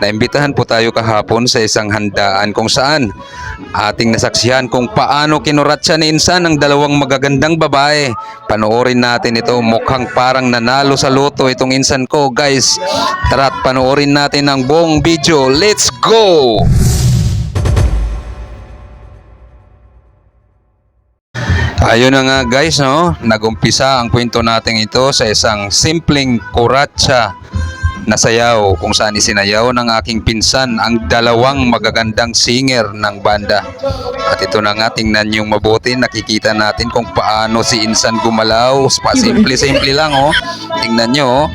Naimbitahan po tayo kahapon sa isang handaan kung saan ating nasaksihan kung paano kinuratsa ni Insan ang dalawang magagandang babae. Panoorin natin ito, mukhang parang nanalo sa loto itong Insan ko, guys. Tara't panoorin natin ang buong video. Let's go! Ayun na nga guys, no? Nagumpisa ang kwento natin ito sa isang simpleng kuratsa na sayaw kung saan isinayaw ng aking pinsan ang dalawang magagandang singer ng banda. At ito na nga, tingnan yung mabuti, nakikita natin kung paano si Insan gumalaw. Simple-simple lang, oh. Tingnan nyo, oh.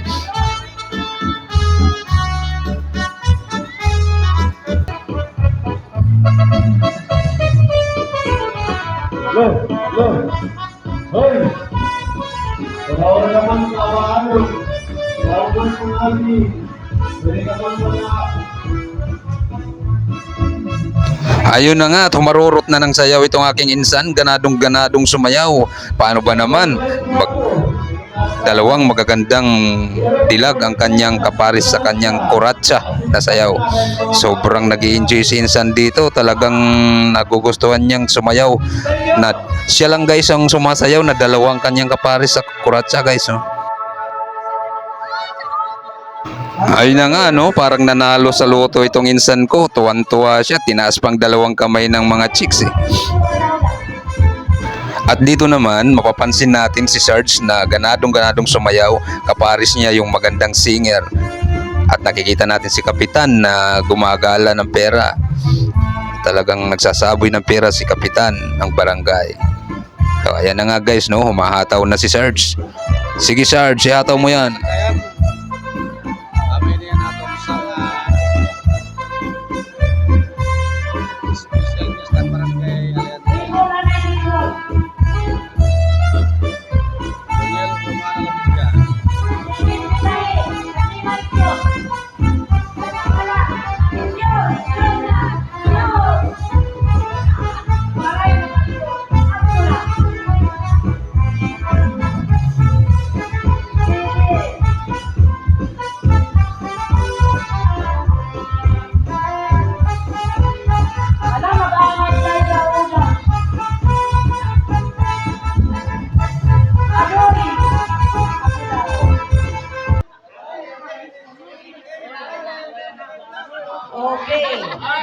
Hoy! Wala naman kaawaan. Wala naman kami. Wala naman mga... Ayun na nga, tumarurot na ng sayaw itong aking Insan, ganadong-ganadong sumayaw. Paano ba naman? Dalawang magagandang dilag ang kanyang kaparis sa kanyang kuratsa na sayaw. Sobrang nag-i-enjoy si Insan dito, talagang nagugustuhan niyang sumayaw. Na siya lang guys ang sumasayaw na dalawang kanyang kaparis sa kuratsa, guys. Oh. Ayun na nga, no? Parang nanalo sa loto itong Insan ko. Tuwan-tuwa siya, tinaas pang dalawang kamay ng mga chicks, eh. At dito naman, mapapansin natin si Sarge na ganadong-ganadong sumayaw. Kaparis niya yung magandang singer. At nakikita natin si Kapitan na gumagala ng pera. Talagang nagsasaboy ng pera si Kapitan ng barangay. So, ayan na nga guys, no? Humahataw na si Sarge. Sige Sarge, ihataw mo yan.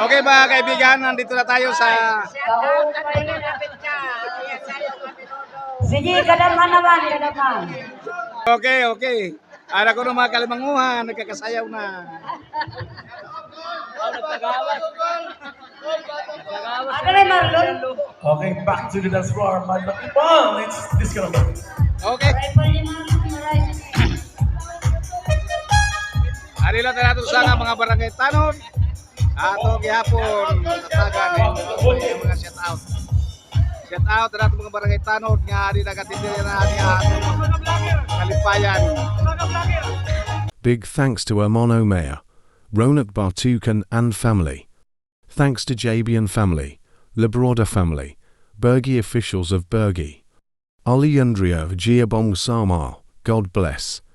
Okay mga kaibigan, nandito na tayo sa... Sige, kadaman naman, kadaman. Okay. Ara ko ng mga kalimanguhan, nagkakasayaw na. Okay, back to the dance floor. Malaki pa. Let's disco. Okay. Ari lang natin sa mga barangay tanod. Ato gihapon natagan yung mga shout out. Shout out na natin mga barangay tanod nga di nagatindihan na niya kalipayan. Big thanks to Ermono Mayor, Ronak Bartukan and family. Thanks to JB and family, Labroda family, Bergi officials of Bergi. Ali Undria Giabong Samar, God bless.